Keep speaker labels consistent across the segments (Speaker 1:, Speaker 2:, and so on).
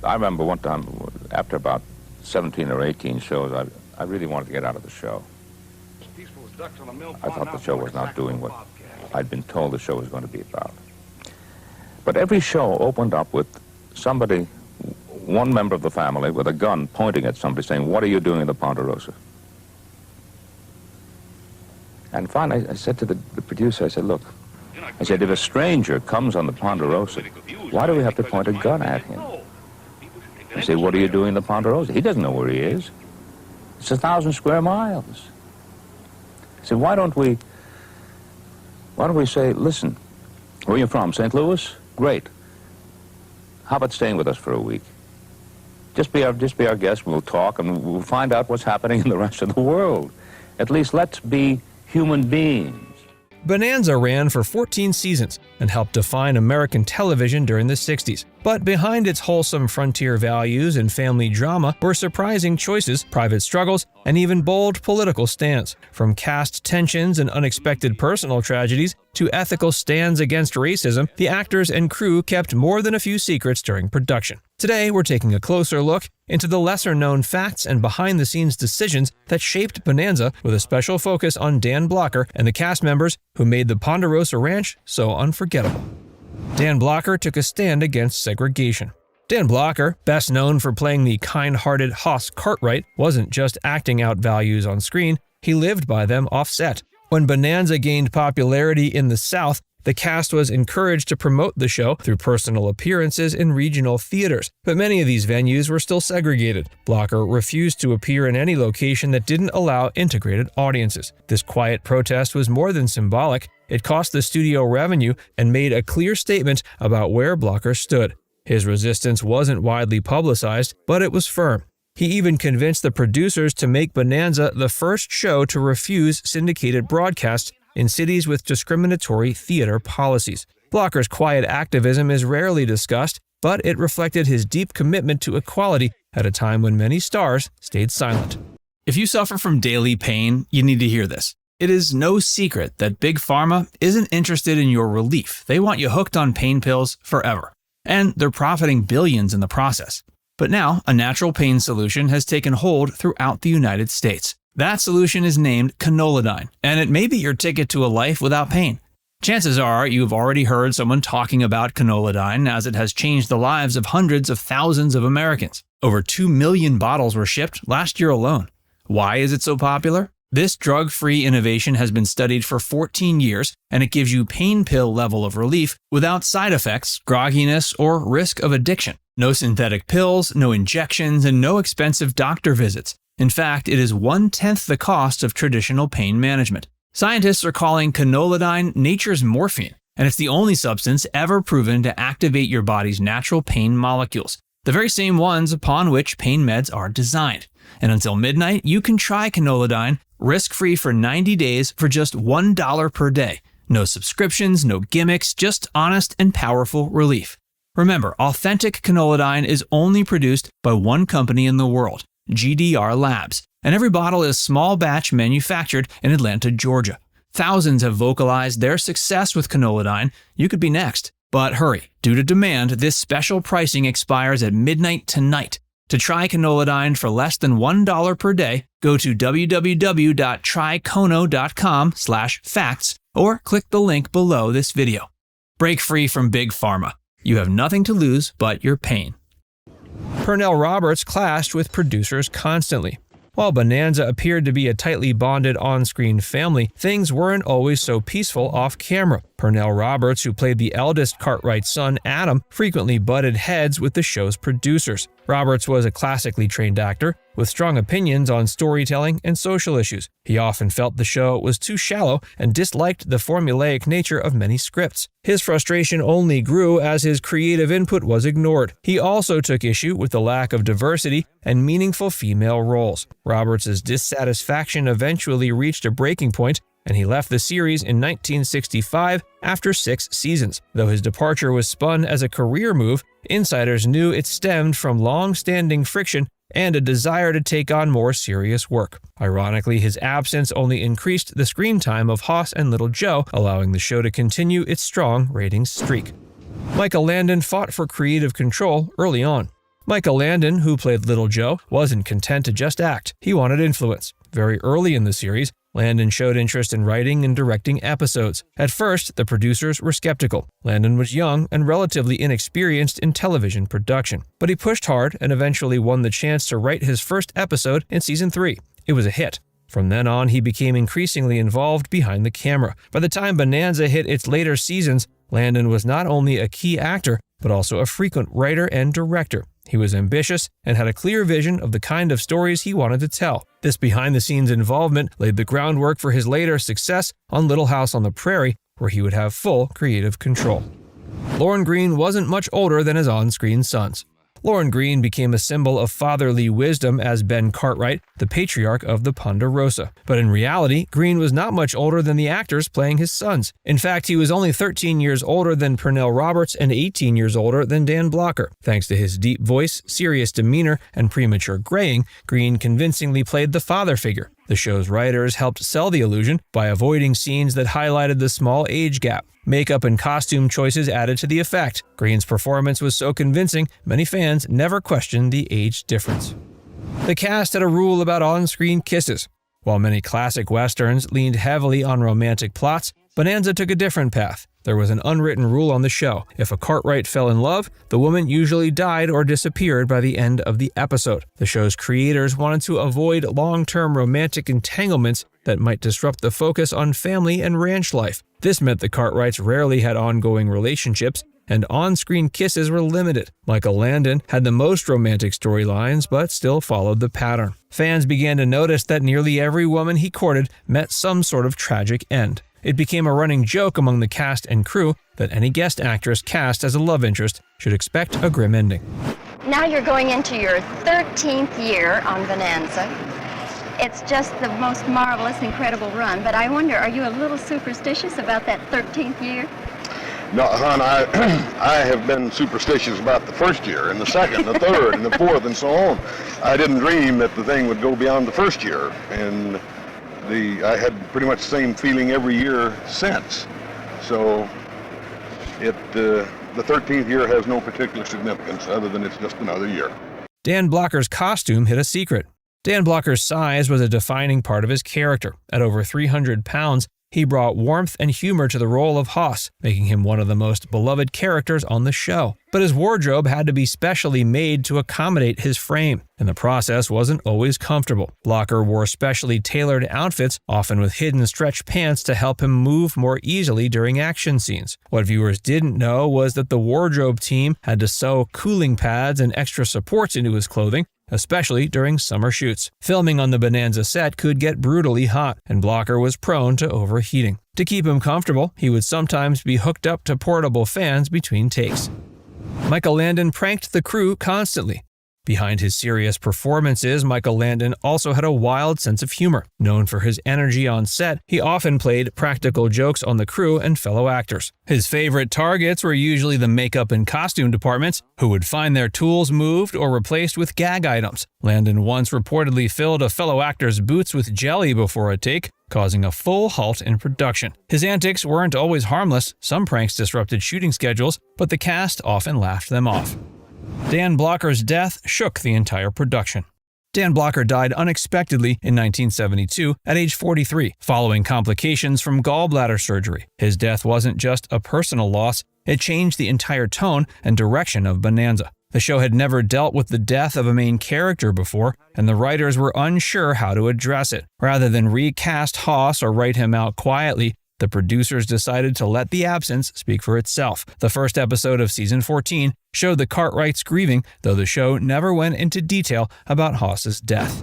Speaker 1: I remember one time, after about 17 or 18 shows, I really wanted to get out of the show. I thought the show was not doing what I'd been told the show was going to be about. But every show opened up with somebody, one member of the family, with a gun pointing at somebody saying, "What are you doing in the Ponderosa?" And finally, I said to the producer, I said, "Look," I said, "if a stranger comes on the Ponderosa, why do we have to point a gun at him?" I said, "What are you doing in the Ponderosa?" He doesn't know where he is. It's 1,000 square miles. I said, why don't we say, "Listen, where are you from? St. Louis? Great. How about staying with us for a week? Just be our guest, we'll talk, and we'll find out what's happening in the rest of the world. At least let's be human beings."
Speaker 2: Bonanza ran for 14 seasons and helped define American television during the 60s. But behind its wholesome frontier values and family drama were surprising choices, private struggles, and even bold political stands. From caste tensions and unexpected personal tragedies to ethical stands against racism, the actors and crew kept more than a few secrets during production. Today, we're taking a closer look into the lesser-known facts and behind-the-scenes decisions that shaped Bonanza, with a special focus on Dan Blocker and the cast members who made the Ponderosa Ranch so unforgettable. Dan Blocker took a stand against segregation. Dan Blocker, best known for playing the kind-hearted Hoss Cartwright, wasn't just acting out values on screen, he lived by them off-set. When Bonanza gained popularity in the South, the cast was encouraged to promote the show through personal appearances in regional theaters, but many of these venues were still segregated. Blocker refused to appear in any location that didn't allow integrated audiences. This quiet protest was more than symbolic. It cost the studio revenue and made a clear statement about where Blocker stood. His resistance wasn't widely publicized, but it was firm. He even convinced the producers to make Bonanza the first show to refuse syndicated broadcasts in cities with discriminatory theater policies. Blocker's quiet activism is rarely discussed, but it reflected his deep commitment to equality at a time when many stars stayed silent.
Speaker 3: If you suffer from daily pain, you need to hear this. It is no secret that Big Pharma isn't interested in your relief. They want you hooked on pain pills forever. And they're profiting billions in the process. But now, a natural pain solution has taken hold throughout the United States. That solution is named Canoladine, and it may be your ticket to a life without pain. Chances are you've already heard someone talking about Canoladine, as it has changed the lives of hundreds of thousands of Americans. Over 2 million bottles were shipped last year alone. Why is it so popular? This drug-free innovation has been studied for 14 years, and it gives you pain pill level of relief without side effects, grogginess, or risk of addiction. No synthetic pills, no injections, and no expensive doctor visits. In fact, it is 1/10 the cost of traditional pain management. Scientists are calling Canoladine nature's morphine, and it's the only substance ever proven to activate your body's natural pain molecules, the very same ones upon which pain meds are designed. And until midnight, you can try Canoladine risk-free for 90 days for just $1 per day. No subscriptions, no gimmicks, just honest and powerful relief. Remember, authentic Canoladine is only produced by one company in the world, GDR Labs, and every bottle is small batch manufactured in Atlanta, Georgia. Thousands have vocalized their success with Canoladine. You could be next. But hurry, due to demand, this special pricing expires at midnight tonight. To try Canoladine for less than $1 per day, go to www.trycono.com/facts or click the link below this video. Break free from Big Pharma. You have nothing to lose but your pain.
Speaker 2: Pernell Roberts clashed with producers constantly. While Bonanza appeared to be a tightly bonded on-screen family, things weren't always so peaceful off-camera. Pernell Roberts, who played the eldest Cartwright son, Adam, frequently butted heads with the show's producers. Roberts was a classically trained actor, with strong opinions on storytelling and social issues. He often felt the show was too shallow and disliked the formulaic nature of many scripts. His frustration only grew as his creative input was ignored. He also took issue with the lack of diversity and meaningful female roles. Roberts' dissatisfaction eventually reached a breaking point, and he left the series in 1965 after 6 seasons. Though his departure was spun as a career move, insiders knew it stemmed from long-standing friction and a desire to take on more serious work. Ironically, his absence only increased the screen time of Hoss and Little Joe, allowing the show to continue its strong ratings streak. Michael Landon fought for creative control early on. Michael Landon, who played Little Joe, wasn't content to just act. He wanted influence. Very early in the series, Landon showed interest in writing and directing episodes. At first, the producers were skeptical. Landon was young and relatively inexperienced in television production. But he pushed hard and eventually won the chance to write his first episode in Season 3. It was a hit. From then on, he became increasingly involved behind the camera. By the time Bonanza hit its later seasons, Landon was not only a key actor, but also a frequent writer and director. He was ambitious and had a clear vision of the kind of stories he wanted to tell. This behind-the-scenes involvement laid the groundwork for his later success on Little House on the Prairie, where he would have full creative control. Lorne Greene wasn't much older than his on-screen sons. Lorne Greene became a symbol of fatherly wisdom as Ben Cartwright, the patriarch of the Ponderosa. But in reality, Greene was not much older than the actors playing his sons. In fact, he was only 13 years older than Pernell Roberts and 18 years older than Dan Blocker. Thanks to his deep voice, serious demeanor, and premature graying, Greene convincingly played the father figure. The show's writers helped sell the illusion by avoiding scenes that highlighted the small age gap. Makeup and costume choices added to the effect. Greene's performance was so convincing, many fans never questioned the age difference. The cast had a rule about on-screen kisses. While many classic westerns leaned heavily on romantic plots, Bonanza took a different path. There was an unwritten rule on the show. If a Cartwright fell in love, the woman usually died or disappeared by the end of the episode. The show's creators wanted to avoid long-term romantic entanglements that might disrupt the focus on family and ranch life. This meant the Cartwrights rarely had ongoing relationships, and on-screen kisses were limited. Michael Landon had the most romantic storylines, but still followed the pattern. Fans began to notice that nearly every woman he courted met some sort of tragic end. It became a running joke among the cast and crew that any guest actress cast as a love interest should expect a grim ending.
Speaker 4: Now you're going into your 13th year on Bonanza. It's just the most marvelous, incredible run, but I wonder, are you a little superstitious about that 13th year?
Speaker 5: No, hon, I have been superstitious about the first year, and the second, the third, and the fourth, and so on. I didn't dream that the thing would go beyond the first year, and I had pretty much the same feeling every year since. So the 13th year has no particular significance other than it's just another year.
Speaker 2: Dan Blocker's costume hid a secret. Dan Blocker's size was a defining part of his character. At over 300 pounds, he brought warmth and humor to the role of Hoss, making him one of the most beloved characters on the show. But his wardrobe had to be specially made to accommodate his frame, and the process wasn't always comfortable. Blocker wore specially tailored outfits, often with hidden stretch pants to help him move more easily during action scenes. What viewers didn't know was that the wardrobe team had to sew cooling pads and extra supports into his clothing, especially during summer shoots. Filming on the Bonanza set could get brutally hot, and Blocker was prone to overheating. To keep him comfortable, he would sometimes be hooked up to portable fans between takes. Michael Landon pranked the crew constantly. Behind his serious performances, Michael Landon also had a wild sense of humor. Known for his energy on set, he often played practical jokes on the crew and fellow actors. His favorite targets were usually the makeup and costume departments, who would find their tools moved or replaced with gag items. Landon once reportedly filled a fellow actor's boots with jelly before a take, causing a full halt in production. His antics weren't always harmless. Some pranks disrupted shooting schedules, but the cast often laughed them off. Dan Blocker's death shook the entire production. Dan Blocker died unexpectedly in 1972 at age 43, following complications from gallbladder surgery. His death wasn't just a personal loss, it changed the entire tone and direction of Bonanza. The show had never dealt with the death of a main character before, and the writers were unsure how to address it. Rather than recast Hoss or write him out quietly, the producers decided to let the absence speak for itself. The first episode of Season 14 showed the Cartwrights grieving, though the show never went into detail about Hoss's death.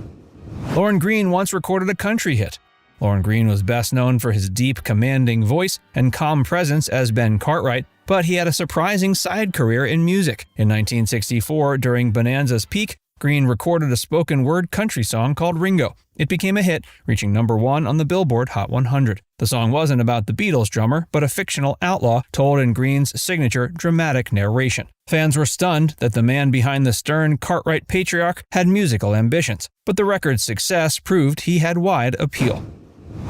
Speaker 2: Lorne Greene once recorded a country hit. Lorne Greene was best known for his deep, commanding voice and calm presence as Ben Cartwright, but he had a surprising side career in music. In 1964, during Bonanza's peak, Greene recorded a spoken-word country song called Ringo. It became a hit, reaching #1 on the Billboard Hot 100. The song wasn't about the Beatles drummer, but a fictional outlaw told in Greene's signature dramatic narration. Fans were stunned that the man behind the stern Cartwright patriarch had musical ambitions, but the record's success proved he had wide appeal.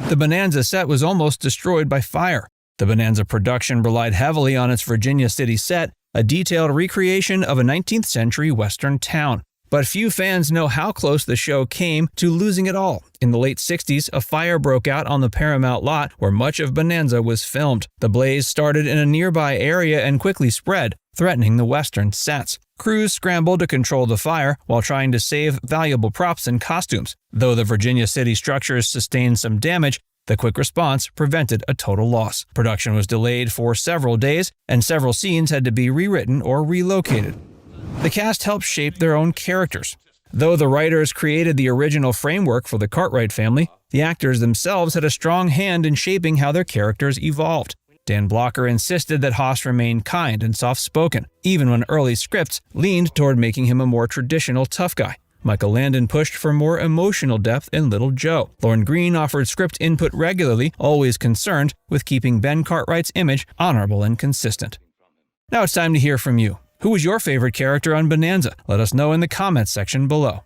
Speaker 2: The Bonanza set was almost destroyed by fire. The Bonanza production relied heavily on its Virginia City set, a detailed recreation of a 19th century Western town. But few fans know how close the show came to losing it all. In the late 60s, a fire broke out on the Paramount lot where much of Bonanza was filmed. The blaze started in a nearby area and quickly spread, threatening the Western sets. Crews scrambled to control the fire while trying to save valuable props and costumes. Though the Virginia city structures sustained some damage, the quick response prevented a total loss. Production was delayed for several days, and several scenes had to be rewritten or relocated. The cast helped shape their own characters. Though the writers created the original framework for the Cartwright family, the actors themselves had a strong hand in shaping how their characters evolved. Dan Blocker insisted that Haas remain kind and soft-spoken, even when early scripts leaned toward making him a more traditional tough guy. Michael Landon pushed for more emotional depth in Little Joe. Lorne Greene offered script input regularly, always concerned with keeping Ben Cartwright's image honorable and consistent. Now it's time to hear from you. Who was your favorite character on Bonanza? Let us know in the comments section below.